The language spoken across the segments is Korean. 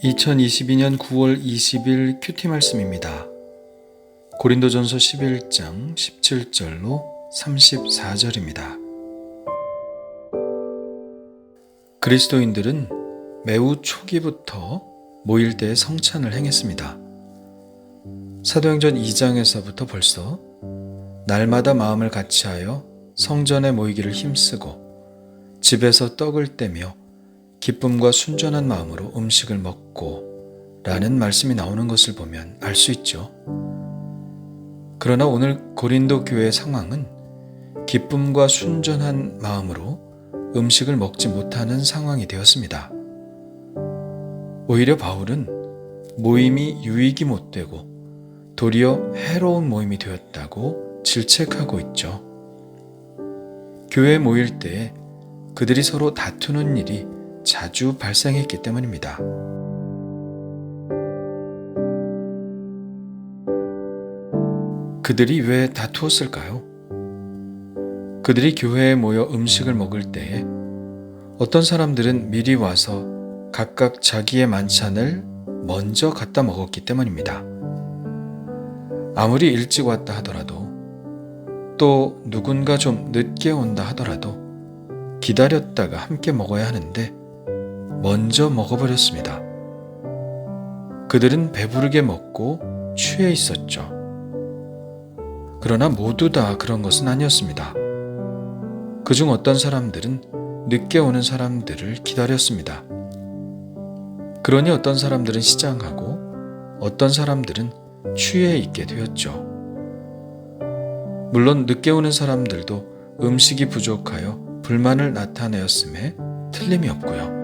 2022년 9월 20일 큐티 말씀입니다. 고린도전서 11장 17절로 34절입니다. 그리스도인들은 매우 초기부터 모일 때에 성찬을 행했습니다. 사도행전 2장에서부터 벌써 날마다 마음을 같이하여 성전에 모이기를 힘쓰고 집에서 떡을 떼며 기쁨과 순전한 마음으로 음식을 먹고 라는 말씀이 나오는 것을 보면 알 수 있죠. 그러나 오늘 고린도 교회의 상황은 기쁨과 순전한 마음으로 음식을 먹지 못하는 상황이 되었습니다. 오히려 바울은 모임이 유익이 못되고 도리어 해로운 모임이 되었다고 질책하고 있죠. 교회에 모일 때에 그들이 서로 다투는 일이 자주 발생했기 때문입니다. 그들이 왜 다투었을까요? 그들이 교회에 모여 음식을 먹을 때에 어떤 사람들은 미리 와서 각각 자기의 만찬을 먼저 갖다 먹었기 때문입니다. 아무리 일찍 왔다 하더라도 또 누군가 좀 늦게 온다 하더라도 기다렸다가 함께 먹어야 하는데 먼저 먹어버렸습니다. 그들은 배부르게 먹고 취해 있었죠. 그러나 모두 다 그런 것은 아니었습니다. 그중 어떤 사람들은 늦게 오는 사람들을 기다렸습니다. 그러니 어떤 사람들은 시장하고 어떤 사람들은 취해 있게 되었죠. 물론 늦게 오는 사람들도 음식이 부족하여 불만을 나타내었음에 틀림이 없고요.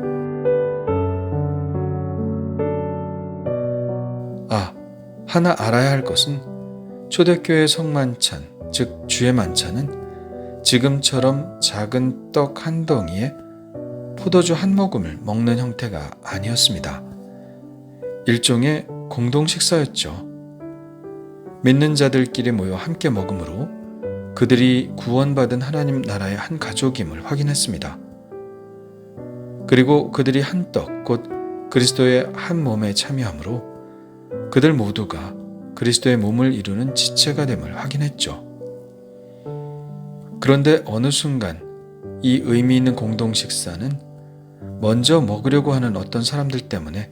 하나 알아야 할 것은 초대교회 성만찬, 즉 주의 만찬은 지금처럼 작은 떡 한 덩이에 포도주 한 모금을 먹는 형태가 아니었습니다. 일종의 공동 식사였죠. 믿는 자들끼리 모여 함께 먹음으로 그들이 구원받은 하나님 나라의 한 가족임을 확인했습니다. 그리고 그들이 한 떡, 곧 그리스도의 한 몸에 참여함으로 그들 모두가 그리스도의 몸을 이루는 지체가 됨을 확인했죠. 그런데 어느 순간 이 의미 있는 공동 식사는 먼저 먹으려고 하는 어떤 사람들 때문에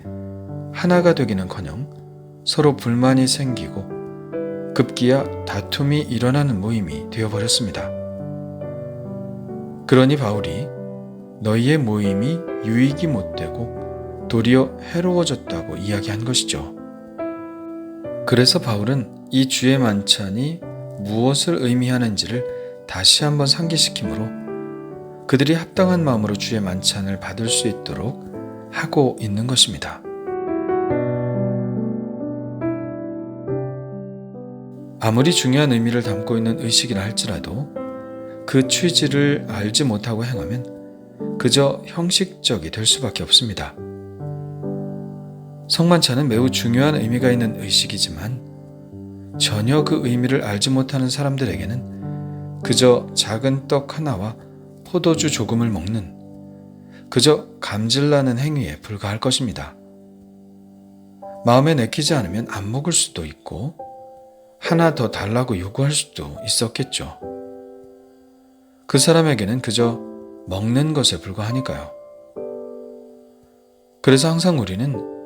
하나가 되기는커녕 서로 불만이 생기고 급기야 다툼이 일어나는 모임이 되어버렸습니다. 그러니 바울이 너희의 모임이 유익이 못되고 도리어 해로워졌다고 이야기한 것이죠. 그래서 바울은 이 주의 만찬이 무엇을 의미하는지를 다시 한번 상기시키므로 그들이 합당한 마음으로 주의 만찬을 받을 수 있도록 하고 있는 것입니다. 아무리 중요한 의미를 담고 있는 의식이라 할지라도 그 취지를 알지 못하고 행하면 그저 형식적이 될 수밖에 없습니다. 성만찬은 매우 중요한 의미가 있는 의식이지만 전혀 그 의미를 알지 못하는 사람들에게는 그저 작은 떡 하나와 포도주 조금을 먹는 그저 감질나는 행위에 불과할 것입니다. 마음에 내키지 않으면 안 먹을 수도 있고 하나 더 달라고 요구할 수도 있었겠죠. 그 사람에게는 그저 먹는 것에 불과하니까요. 그래서 항상 우리는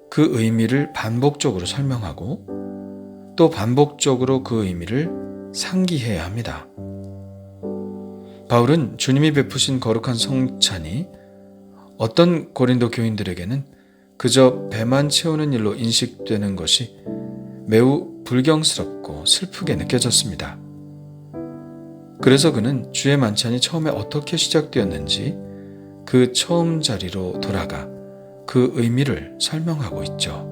그 의미를 반복적으로 설명하고 또 반복적으로 그 의미를 상기해야 합니다. 바울은 주님이 베푸신 거룩한 성찬이 어떤 고린도 교인들에게는 그저 배만 채우는 일로 인식되는 것이 매우 불경스럽고 슬프게 느껴졌습니다. 그래서 그는 주의 만찬이 처음에 어떻게 시작되었는지 그 처음 자리로 돌아가 그 의미를 설명하고 있죠.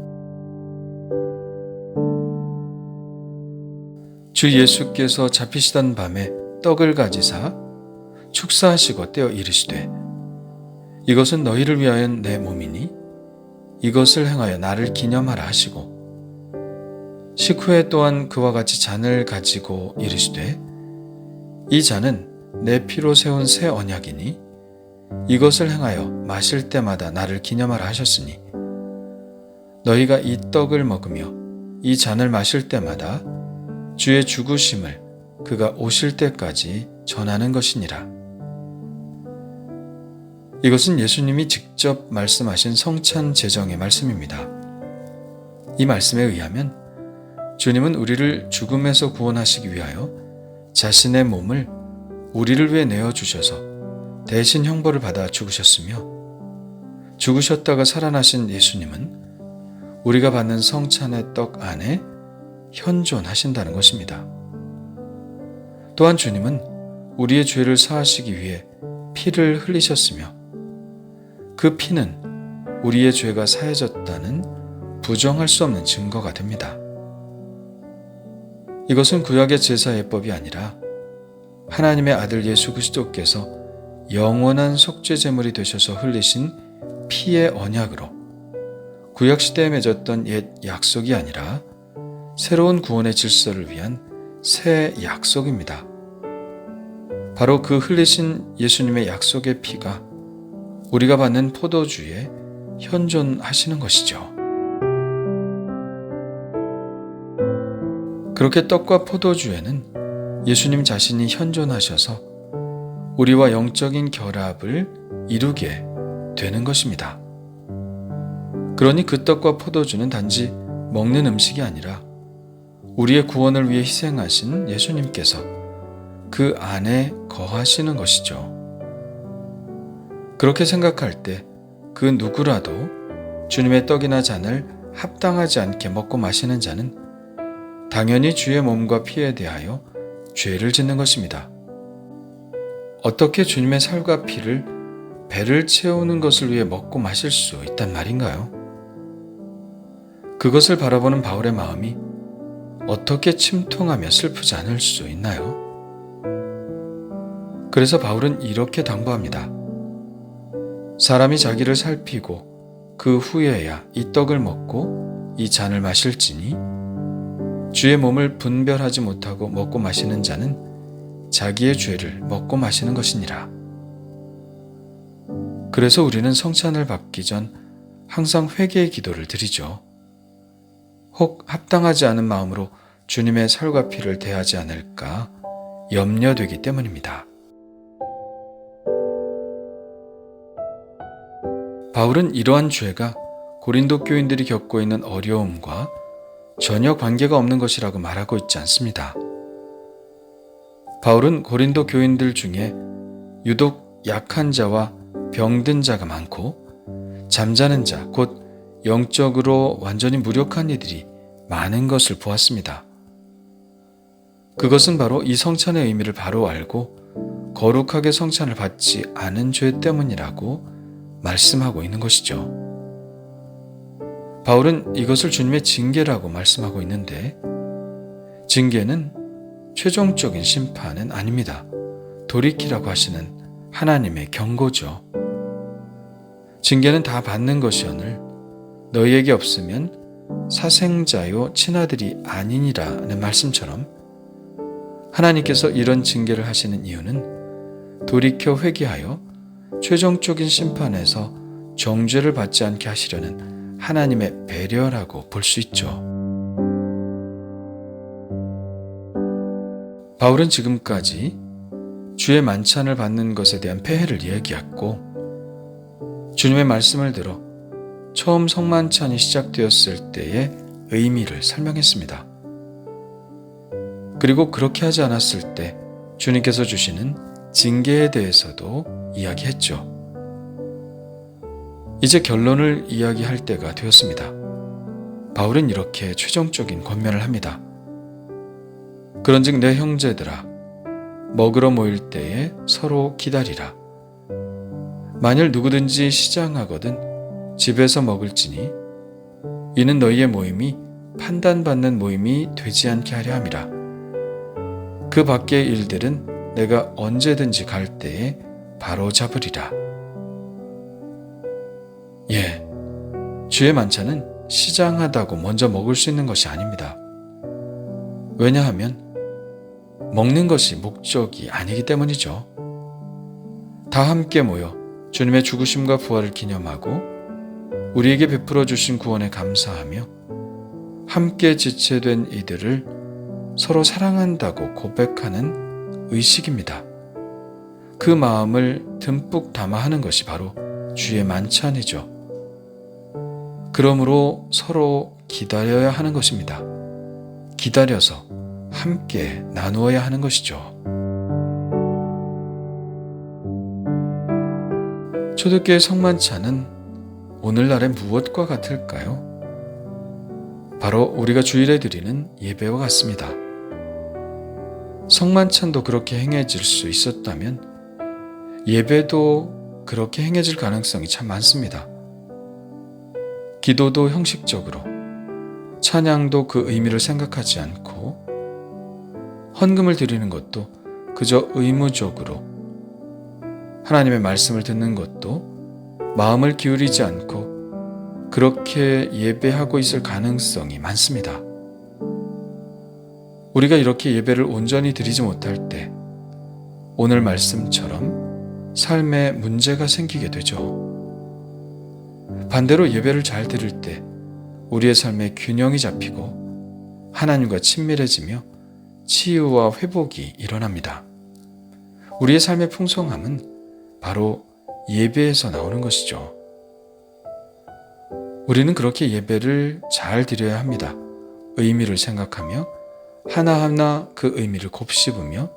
주 예수께서 잡히시던 밤에 떡을 가지사 축사하시고 떼어 이르시되 이것은 너희를 위하여 내 몸이니 이것을 행하여 나를 기념하라 하시고 식후에 또한 그와 같이 잔을 가지고 이르시되 이 잔은 내 피로 세운 새 언약이니 이것을 행하여 마실 때마다 나를 기념하라 하셨으니 너희가 이 떡을 먹으며 이 잔을 마실 때마다 주의 죽으심을 그가 오실 때까지 전하는 것이니라. 이것은 예수님이 직접 말씀하신 성찬 제정의 말씀입니다. 이 말씀에 의하면 주님은 우리를 죽음에서 구원하시기 위하여 자신의 몸을 우리를 위해 내어주셔서 대신 형벌을 받아 죽으셨으며, 죽으셨다가 살아나신 예수님은 우리가 받는 성찬의 떡 안에 현존하신다는 것입니다. 또한 주님은 우리의 죄를 사하시기 위해 피를 흘리셨으며, 그 피는 우리의 죄가 사해졌다는 부정할 수 없는 증거가 됩니다. 이것은 구약의 제사 예법이 아니라 하나님의 아들 예수 그리스도께서 영원한 속죄 제물이 되셔서 흘리신 피의 언약으로 구약시대에 맺었던 옛 약속이 아니라 새로운 구원의 질서를 위한 새 약속입니다. 바로 그 흘리신 예수님의 약속의 피가 우리가 받는 포도주에 현존하시는 것이죠. 그렇게 떡과 포도주에는 예수님 자신이 현존하셔서 우리와 영적인 결합을 이루게 되는 것입니다. 그러니 그 떡과 포도주는 단지 먹는 음식이 아니라 우리의 구원을 위해 희생하신 예수님께서 그 안에 거하시는 것이죠. 그렇게 생각할 때 그 누구라도 주님의 떡이나 잔을 합당하지 않게 먹고 마시는 자는 당연히 주의 몸과 피에 대하여 죄를 짓는 것입니다. 어떻게 주님의 살과 피를 배를 채우는 것을 위해 먹고 마실 수 있단 말인가요? 그것을 바라보는 바울의 마음이 어떻게 침통하며 슬프지 않을 수 있나요? 그래서 바울은 이렇게 당부합니다. 사람이 자기를 살피고 그 후에야 이 떡을 먹고 이 잔을 마실지니 주의 몸을 분별하지 못하고 먹고 마시는 자는 자기의 죄를 먹고 마시는 것이니라. 그래서 우리는 성찬을 받기 전 항상 회개의 기도를 드리죠. 혹 합당하지 않은 마음으로 주님의 살과 피를 대하지 않을까 염려되기 때문입니다. 바울은 이러한 죄가 고린도 교인들이 겪고 있는 어려움과 전혀 관계가 없는 것이라고 말하고 있지 않습니다. 바울은 고린도 교인들 중에 유독 약한 자와 병든 자가 많고 잠자는 자, 곧 영적으로 완전히 무력한 이들이 많은 것을 보았습니다. 그것은 바로 이 성찬의 의미를 바로 알고 거룩하게 성찬을 받지 않은 죄 때문이라고 말씀하고 있는 것이죠. 바울은 이것을 주님의 징계라고 말씀하고 있는데, 징계는 최종적인 심판은 아닙니다. 돌이키라고 하시는 하나님의 경고죠. 징계는 다 받는 것이오늘 너희에게 없으면 사생자요 친아들이 아니니라는 말씀처럼 하나님께서 이런 징계를 하시는 이유는 돌이켜 회개하여 최종적인 심판에서 정죄를 받지 않게 하시려는 하나님의 배려라고 볼 수 있죠. 바울은 지금까지 주의 만찬을 받는 것에 대한 폐해를 이야기했고, 주님의 말씀을 들어 처음 성만찬이 시작되었을 때의 의미를 설명했습니다. 그리고 그렇게 하지 않았을 때 주님께서 주시는 징계에 대해서도 이야기했죠. 이제 결론을 이야기할 때가 되었습니다. 바울은 이렇게 최종적인 권면을 합니다. 그런즉 내 형제들아, 먹으러 모일 때에 서로 기다리라. 만일 누구든지 시장하거든 집에서 먹을지니 이는 너희의 모임이 판단받는 모임이 되지 않게 하려 함이라. 그 밖의 일들은 내가 언제든지 갈 때에 바로 잡으리라. 주의 만찬은 시장하다고 먼저 먹을 수 있는 것이 아닙니다. 왜냐하면 먹는 것이 목적이 아니기 때문이죠. 다 함께 모여 주님의 죽으심과 부활을 기념하고 우리에게 베풀어 주신 구원에 감사하며 함께 지체된 이들을 서로 사랑한다고 고백하는 의식입니다. 그 마음을 듬뿍 담아 하는 것이 바로 주의 만찬이죠. 그러므로 서로 기다려야 하는 것입니다. 기다려서 함께 나누어야 하는 것이죠. 초대교회 성만찬은 오늘날의 무엇과 같을까요? 바로 우리가 주일에 드리는 예배와 같습니다. 성만찬도 그렇게 행해질 수 있었다면 예배도 그렇게 행해질 가능성이 참 많습니다. 기도도 형식적으로, 찬양도 그 의미를 생각하지 않고, 헌금을 드리는 것도 그저 의무적으로, 하나님의 말씀을 듣는 것도 마음을 기울이지 않고 그렇게 예배하고 있을 가능성이 많습니다. 우리가 이렇게 예배를 온전히 드리지 못할 때 오늘 말씀처럼 삶에 문제가 생기게 되죠. 반대로 예배를 잘 드릴 때 우리의 삶에 균형이 잡히고 하나님과 친밀해지며 치유와 회복이 일어납니다. 우리의 삶의 풍성함은 바로 예배에서 나오는 것이죠. 우리는 그렇게 예배를 잘 드려야 합니다. 의미를 생각하며 하나하나 그 의미를 곱씹으며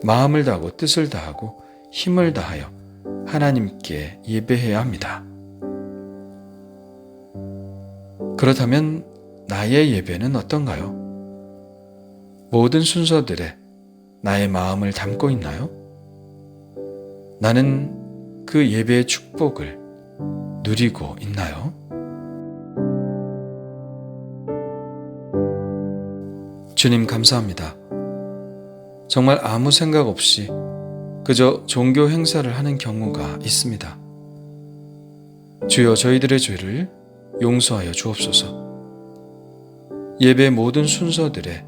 마음을 다하고 뜻을 다하고 힘을 다하여 하나님께 예배해야 합니다. 그렇다면 나의 예배는 어떤가요? 모든 순서들에 나의 마음을 담고 있나요? 나는 그 예배의 축복을 누리고 있나요? 주님 감사합니다. 정말 아무 생각 없이 그저 종교 행사를 하는 경우가 있습니다. 주여 저희들의 죄를 용서하여 주옵소서. 예배의 모든 순서들에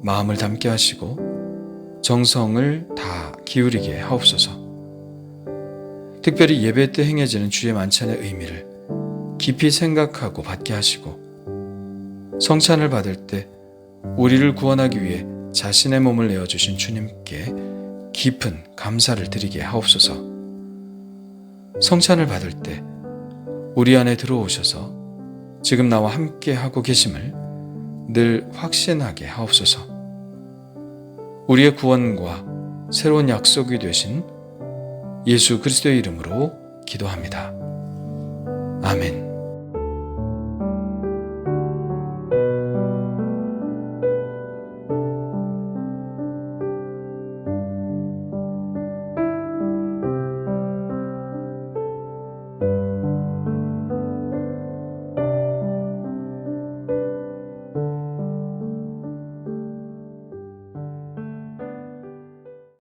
마음을 담게 하시고 정성을 다 기울이게 하옵소서. 특별히 예배 때 행해지는 주의 만찬의 의미를 깊이 생각하고 받게 하시고 성찬을 받을 때 우리를 구원하기 위해 자신의 몸을 내어주신 주님께 깊은 감사를 드리게 하옵소서. 성찬을 받을 때 우리 안에 들어오셔서 지금 나와 함께 하고 계심을 늘 확신하게 하옵소서. 우리의 구원과 새로운 약속이 되신 예수 그리스도의 이름으로 기도합니다. 아멘.